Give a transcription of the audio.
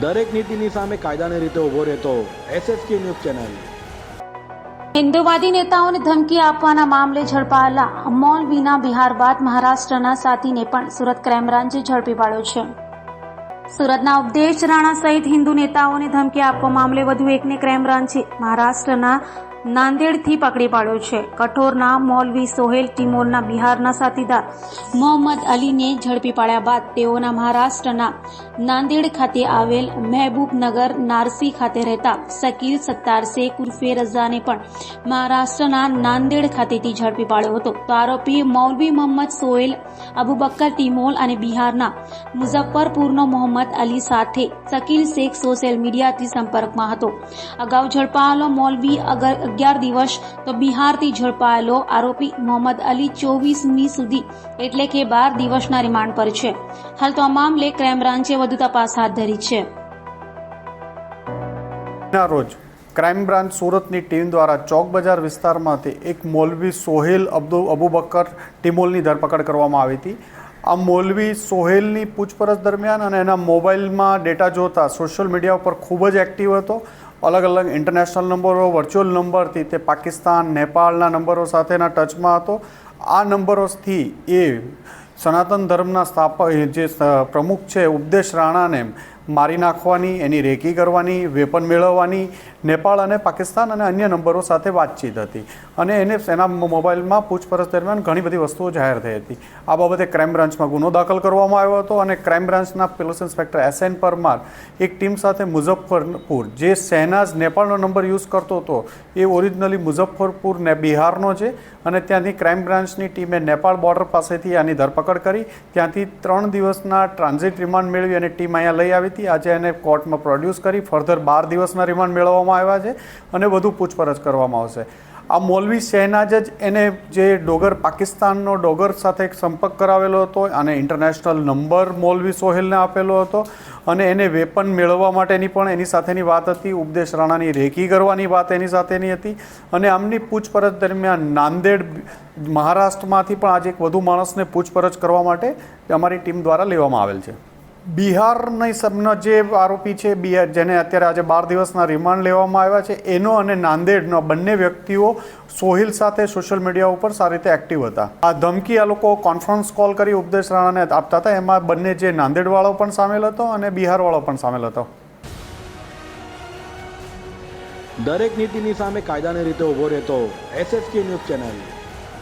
દરેક નીતિની સામે કાયદાની રીતે ઊભો રહેતો SSK ન્યૂઝ ચેનલ। હિન્દુવાદી નેતાઓને ધમકી આપવાના મામલે ઝડપાયેલા મૌલવીના બિહાર બાદ મહારાષ્ટ્રના સાથીને પણ સુરત ક્રાઇમ બ્રાન્ચે ઝડપી પાડ્યો છે। સુરતના ઉપદેશ રાણા સહિત હિન્દુ નેતાઓને ધમકી આપવા મામલે વધુ એકને ક્રાઇમ બ્રાન્ચે મહારાષ્ટ્રના નાંદેડથી પકડી પાડ્યો છે। કઠોરના મૌલવી સોહેલ ટિમોરના બિહારના સાથીદાર મોહમ્મદ અલીને ઝડપી પાડ્યા બાદ તેઓના મહારાષ્ટ્રના નાંદેડ ખાતે આવેલ મહેબૂબનગર નારસી ખાતે રહેતા શકીલ સત્તાર શેખ ઉર્ફે રઝાને પણ મહારાષ્ટ્રના નાંદેડ ખાતેથી ઝડપી પાડ્યો હતો। તો આરોપી મૌલવી મોહમ્મદ સોહેલ અબુબક્કર ટિમોલ અને બિહારના મુઝફ્ફરપુરનો મોહમ્મદ અલી સાથે શકીલ શેખ સોશિયલ મીડિયાથી સંપર્કમાં હતો। અગાઉ ઝડપાયેલો મૌલવી 11 દિવસ તો બિહારથી ઝડપાયેલો આરોપી મોહમ્મદ અલી 24મી સુધી એટલે કે 12 દિવસના રિમાન્ડ પર છે। હાલ તો આ મામલે ક્રાઇમ બ્રાન્ચે વધુ તપાસ હાથ ધરી છે। રોજ ક્રાઇમ બ્રાન્ચ સુરતની ટીમ દ્વારા ચોક બજાર વિસ્તારમાંથી એક મૌલવી સોહેલ અબુબક્કર ટિમોલની ધરપકડ કરવામાં આવી હતી। આ મૌલવી સોહેલની પૂછપરછ દરમિયાન અને એના મોબાઈલમાં ડેટા જોતા સોશિયલ મીડિયા ઉપર ખૂબ જ એક્ટિવ હતો। અલગ અલગ ઇન્ટરનેશનલ નંબરો, વર્ચ્યુઅલ નંબરથી તે પાકિસ્તાન, નેપાળના નંબરો સાથેના ટચમાં હતો। આ નંબરોથી એ સનાતન ધર્મના જે પ્રમુખ છે ઉપદેશ રાણાને મારી નાખવાની, એની રેકી કરવાની, વેપન મેળવવાની નેપાળ અને પાકિસ્તાન અને અન્ય નંબરો સાથે વાતચીત હતી અને એને એના મોબાઈલમાં પૂછપરછ દરમિયાન ઘણી બધી વસ્તુઓ જાહેર થઈ હતી। આ બાબતે ક્રાઇમ બ્રાન્ચમાં ગુનો દાખલ કરવામાં આવ્યો હતો અને ક્રાઇમ બ્રાન્ચના પોલીસ ઇન્સ્પેક્ટર SN પરમાર એક ટીમ સાથે મુઝફ્ફરપુર, જે શહેનાઝ નેપાળનો નંબર યુઝ કરતો હતો એ ઓરિજિનલી મુઝફ્ફરપુર ને બિહારનો છે અને ત્યાંથી ક્રાઇમ બ્રાન્ચની ટીમે નેપાળ બોર્ડર પાસેથી આની ધરપકડ કરી, ત્યાંથી 3 દિવસના ટ્રાન્ઝિટ રિમાન્ડ મેળવી અને ટીમ અહીંયા લઈ આવી। આજે એને કોર્ટમાં પ્રોડ્યુસ કરી ફર્ધર 12 દિવસના રિમાન્ડ મેળવવામાં આવ્યા છે અને વધુ પૂછપરછ કરવામાં આવશે। આ મૌલવી શહેનાજ જ એને જે ડોગર પાકિસ્તાનનો ડોગર સાથે સંપર્ક કરાવેલો હતો અને ઇન્ટરનેશનલ નંબર મૌલવી સોહેલને આપેલો હતો અને એને વેપન મેળવવા માટેની પણ એની સાથેની વાત હતી। ઉપદેશ રાણાની રેકી કરવાની વાત એની સાથેની હતી અને આમની પૂછપરછ દરમિયાન નાંદેડ મહારાષ્ટ્રમાંથી પણ આજે એક વધુ માણસને પૂછપરછ કરવા માટે અમારી ટીમ દ્વારા લેવામાં આવેલ છે। બિહારની સબનો જે આરોપી છે જેને અત્યારે આજે 12 દિવસના રિમાન્ડ લેવામાં આવ્યા છે, એનો અને નાંદેડનો બંને વ્યક્તિઓ સોહિલ સાથે સોશિયલ મીડિયા ઉપર સારી રીતે એક્ટિવ હતા। આ ધમકી આ લોકો કોન્ફરન્સ કોલ કરી ઉપદેશ રાણાને આપતા હતા, એમાં બંને જે નાંદેડવાળો પણ સામેલ હતો અને બિહારવાળો પણ સામેલ હતો। દરેક નીતિની સામે કાયદાની રીતે ઊભો રહેતો SSK ન્યૂઝ ચેનલ।